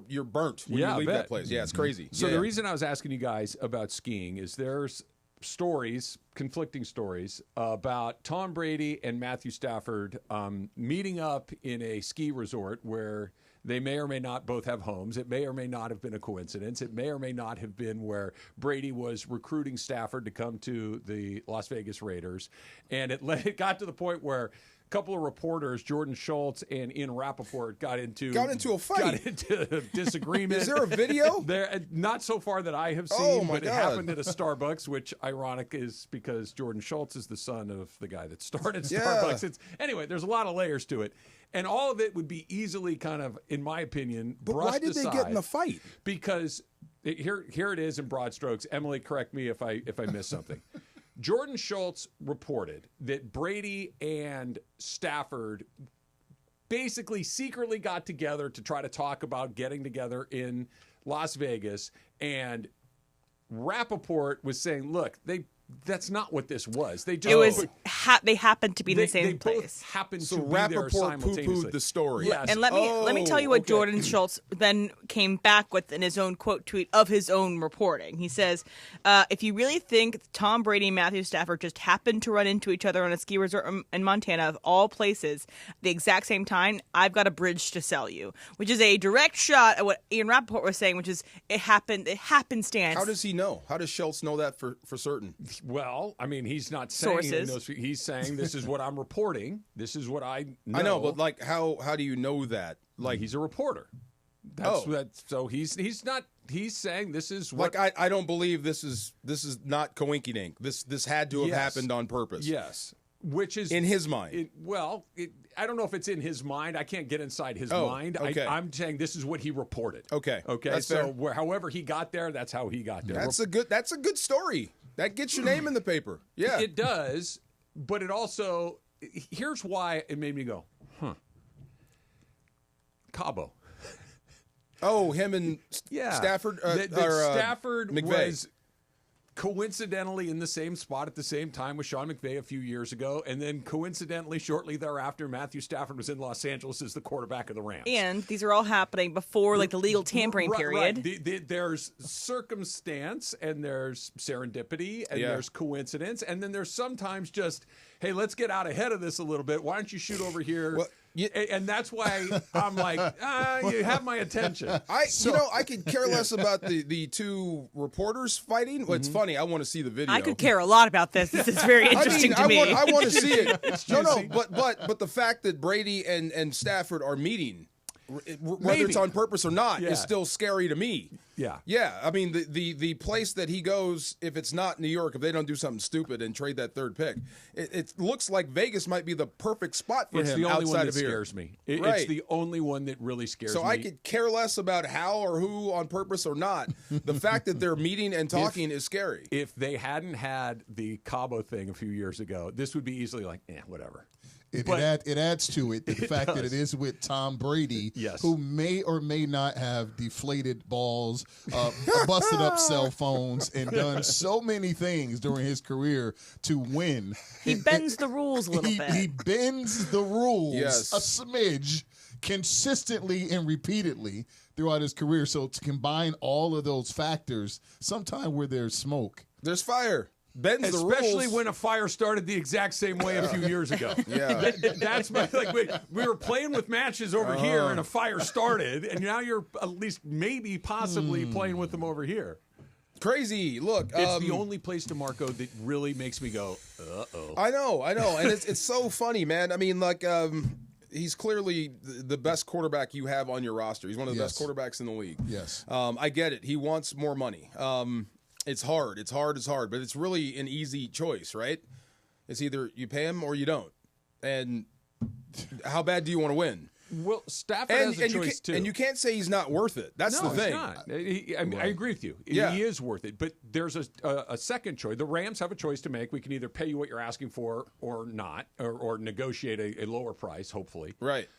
you're burnt when you leave that place. Yeah, it's crazy. So the reason I was asking you guys about skiing is there's conflicting stories about Tom Brady and Matthew Stafford meeting up in a ski resort where they may or may not both have homes. It may or may not have been a coincidence. It may or may not have been where Brady was recruiting Stafford to come to the Las Vegas Raiders. And it got to the point where a couple of reporters, Jordan Schultz and Ian Rappaport, got into a fight. Got into disagreement. Is there a video? Not so far that I have seen, but it happened at a Starbucks, which ironic is because Jordan Schultz is the son of the guy that started Starbucks. Anyway, there's a lot of layers to it. And all of it would be easily kind of, in my opinion, brushed aside. But why did they get in the fight? Because here it is in broad strokes. Emily, correct me if I miss something. Jordan Schultz reported that Brady and Stafford basically secretly got together to try to talk about getting together in Las Vegas. And Rappaport was saying, look, that's not what this was. They happened to be in the same place. Both happened to be Rappaport there simultaneously. pooed the story. Yes. And let me tell you what Jordan Schultz then came back with in his own quote tweet of his own reporting. He says, if you really think Tom Brady and Matthew Stafford just happened to run into each other on a ski resort in Montana, of all places, at the exact same time, I've got a bridge to sell you, which is a direct shot at what Ian Rappaport was saying, which is it happenstance. How does he know? How does Schultz know that for certain? Well, I mean, he's not saying sources. He's saying this is what I'm reporting. This is what I know. I know, but like, how do you know that? Like, he's a reporter. So he's not. He's saying this is what. Like, I don't believe this is not coinkydink. This had to have happened on purpose. Yes, which is in his mind. I don't know if it's in his mind. I can't get inside his mind. Okay. I'm saying this is what he reported. Okay. That's so however he got there, that's how he got there. That's a good story. That gets your name in the paper. Yeah. It does, but it also, here's why it made me go, Cabo. Oh, him and Stafford? Stafford McVay. was coincidentally in the same spot at the same time with Sean McVay a few years ago, and then coincidentally shortly thereafter, Matthew Stafford was in Los Angeles as the quarterback of the Rams. And these are all happening before the legal tampering period. Right. There's circumstance, and there's serendipity, and there's coincidence, and then there's sometimes just, hey, let's get out ahead of this a little bit. Why don't you shoot over here? Well, and that's why I'm like, you have my attention. I could care less about the two reporters fighting. Well, it's funny. I want to see the video. I could care a lot about this. This is very interesting to me. I want to see it. But the fact that Brady and Stafford are meeting, whether it's on purpose or not, is still scary to me. Yeah. I mean, the place that he goes, if it's not New York, if they don't do something stupid and trade that third pick, it looks like Vegas might be the perfect spot for him. It's the only one that here. scares me. It's the only one that really scares me. So I could care less about how or who on purpose or not. The fact that they're meeting and talking is scary. If they hadn't had the Cabo thing a few years ago, this would be easily like, whatever. It adds to it the fact that it is with Tom Brady, who may or may not have deflated balls, busted up cell phones, and done so many things during his career to win. He bends the rules a little bit. He bends the rules a smidge consistently and repeatedly throughout his career. So to combine all of those factors, sometime where there's smoke, there's fire. Bends the rules. Especially when a fire started the exact same way a few years ago. That's we were playing with matches over here and a fire started, and now you're at least maybe possibly playing with them over here. Crazy. Look, it's the only place, DeMarco, that really makes me go, uh-oh. I know, and it's so funny, man. I mean, like, he's clearly the best quarterback you have on your roster. He's one of the best quarterbacks in the league. Yes. I get it. He wants more money. It's hard, but it's really an easy choice, right? It's either you pay him or you don't. And how bad do you want to win? Well, Stafford has a choice, too. And you can't say he's not worth it. That's the thing. He's not. I agree with you. Yeah. He is worth it. But there's a second choice. The Rams have a choice to make. We can either pay you what you're asking for or not, or negotiate a lower price, hopefully. Right.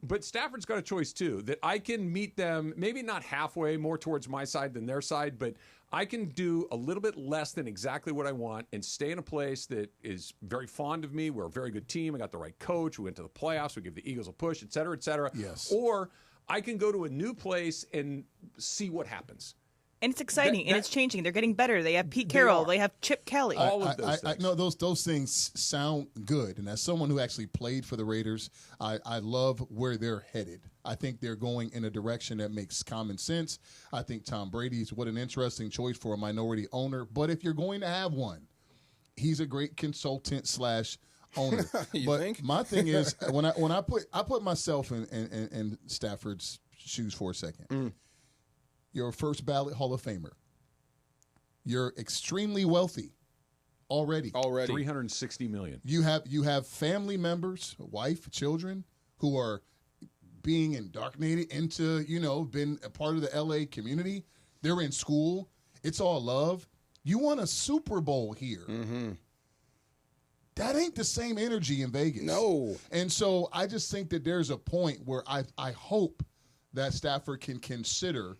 But Stafford's got a choice, too, that I can meet them, maybe not halfway, more towards my side than their side, but I can do a little bit less than exactly what I want and stay in a place that is very fond of me. We're a very good team. I got the right coach. We went to the playoffs. We give the Eagles a push, et cetera, et cetera. Yes. Or I can go to a new place and see what happens. And it's exciting, and it's changing. They're getting better. They have Pete Carroll. They have Chip Kelly. All of those things. No, those things sound good. And as someone who actually played for the Raiders, I love where they're headed. I think they're going in a direction that makes common sense. I think Tom Brady's what an interesting choice for a minority owner. But if you're going to have one, he's a great consultant / owner. But think? My thing is when I put myself in Stafford's shoes for a second. You're a first ballot Hall of Famer. You're extremely wealthy already. $360 million. You have family members, wife, children who are being indoctrinated into, been a part of the LA community. They're in school. It's all love. You won a Super Bowl here. Mm-hmm. That ain't the same energy in Vegas. No. And so I just think that there's a point where I hope that Stafford can consider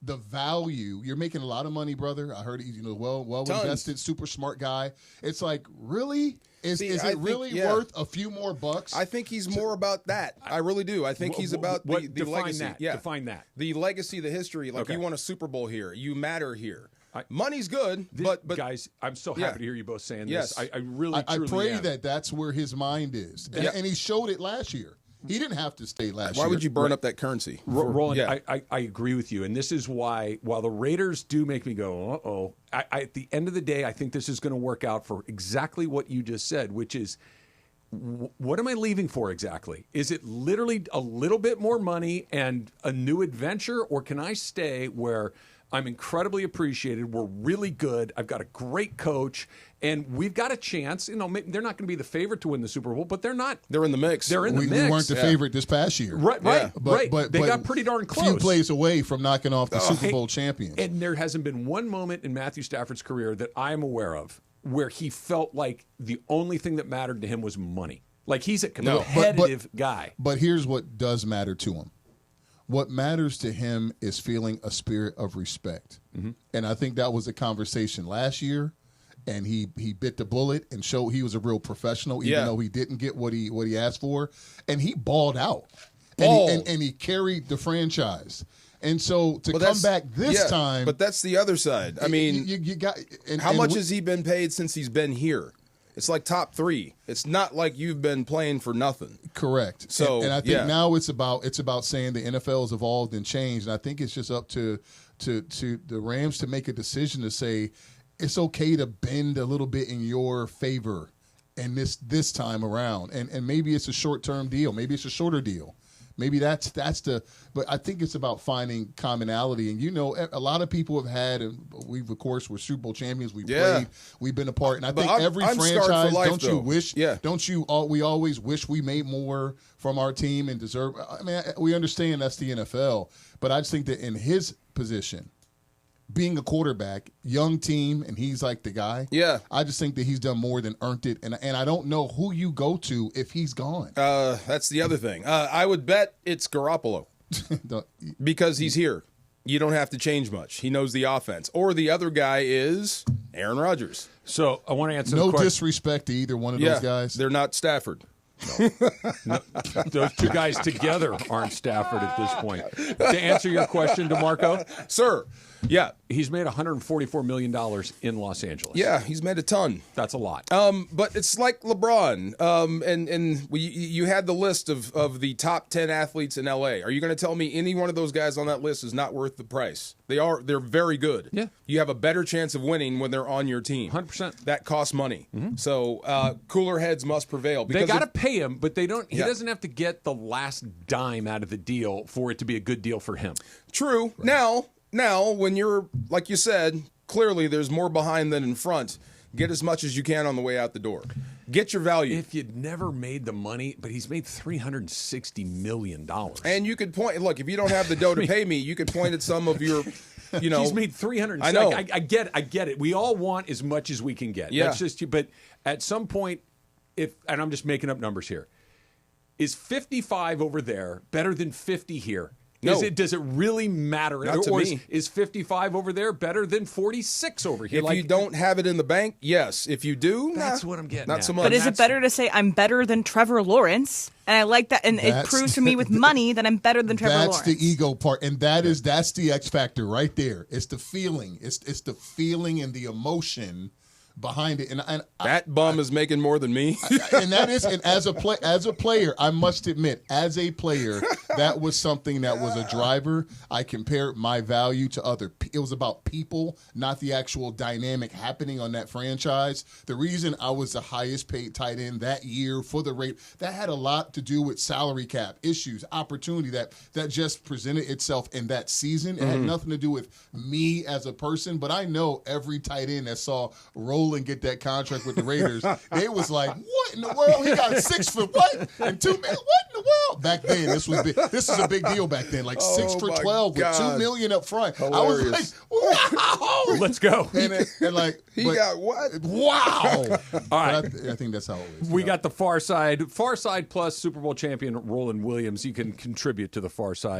the value. You're making a lot of money, brother. I heard he's well invested, super smart guy. It's like, really? Is it really worth a few more bucks? I think he's more about that. I really do. I think he's about the legacy. That. Yeah. Define that. The legacy, the history. Like, you won a Super Bowl here. You matter here. Money's good, but guys, I'm so happy to hear you both saying this. I really, truly pray am. that that's where his mind is, and he showed it last year. He didn't have to stay last year. Why would you burn up that currency? Roland, I agree with you. And this is why, while the Raiders do make me go, uh-oh, at the end of the day, I think this is going to work out for exactly what you just said, which is, what am I leaving for exactly? Is it literally a little bit more money and a new adventure, or can I stay where I'm incredibly appreciated, we're really good, I've got a great coach, and we've got a chance. They're not going to be the favorite to win the Super Bowl, but they're not. They're in the mix. They're in the mix. We weren't the favorite this past year. Right. But they got pretty darn close. A few plays away from knocking off the Super Bowl champions. And there hasn't been one moment in Matthew Stafford's career that I'm aware of where he felt like the only thing that mattered to him was money. Like, he's a competitive guy. But here's what does matter to him. What matters to him is feeling a spirit of respect. Mm-hmm. And I think that was a conversation last year, and he bit the bullet and showed he was a real professional, even though he didn't get what he asked for. And he balled out. And he carried the franchise. And so to come back this time. But that's the other side. I mean, you got. How much has he been paid since he's been here? It's like top 3. It's not like you've been playing for nothing. Correct. So, and I think now it's about saying the NFL has evolved and changed. And I think it's just up to the Rams to make a decision to say it's okay to bend a little bit in your favor, and this time around. And maybe it's a short-term deal. Maybe it's a shorter deal. Maybe that's the. But I think it's about finding commonality. And a lot of people have had, and we've of course we're Super Bowl champions. We played. We've been a part. And I think every franchise. Don't you? We always wish we made more from our team and deserve. I mean, we understand that's the NFL, but I just think that in his position, being a quarterback, young team, and he's like the guy. Yeah. I just think that he's done more than earned it, and I don't know who you go to if he's gone. That's the other thing. I would bet it's Garoppolo because he's here. You don't have to change much. He knows the offense. Or the other guy is Aaron Rodgers. So I want to answer no disrespect to either one of those guys. They're not Stafford. No, those two guys together aren't Stafford at this point. To answer your question, DeMarco, sir, he's made $144 million in Los Angeles. Yeah, he's made a ton. That's a lot. But it's like LeBron. And you had the list of the top 10 athletes in LA. Are you going to tell me any one of those guys on that list is not worth the price? They're very good. Yeah. You have a better chance of winning when they're on your team. 100%. That costs money. Mm-hmm. So cooler heads must prevail. They got to pay him, but they don't. He doesn't have to get the last dime out of the deal for it to be a good deal for him. True. Right. Now, when you're, like you said, clearly there's more behind than in front. Get as much as you can on the way out the door. Get your value. If you'd never made the money, but he's made $360 million. And you could point, look, if you don't have the dough to pay me, you could point at some of your, He's made $300. I know. I get it. We all want as much as we can get. Yeah. That's just, but at some point, and I'm just making up numbers here, is 55 over there better than 50 here? No. Does it really matter? Not to me. Is 55 over there better than 46 over here? If you don't have it in the bank, yes. If you do, that's what I'm getting not at. so much. But is it better to say I'm better than Trevor Lawrence? And I like that, and it proves to me with money that I'm better than Trevor Lawrence. That's the ego part, and that's the X factor right there. It's the feeling. It's the feeling and the emotion behind it. And that bum is making more than me. And as a player, I must admit, as a player, that was something that was a driver. I compared my value to other. It was about people, not the actual dynamic happening on that franchise. The reason I was the highest paid tight end that year for the rate, that had a lot to do with salary cap issues, opportunity that just presented itself in that season. It had nothing to do with me as a person, but I know every tight end that saw Roll and get that contract with the Raiders, they was like, what in the world? He got 6 for what? And 2 million? What in the world? Back then, this was big. This was a big deal back then. Like 6 for 12 with $2 million up front. Hilarious. I was like, wow. Let's go. And like, he got what? Wow. All right. I think that's how it is. We got the Far Side plus Super Bowl champion Roland Williams. You can contribute to the Far Side.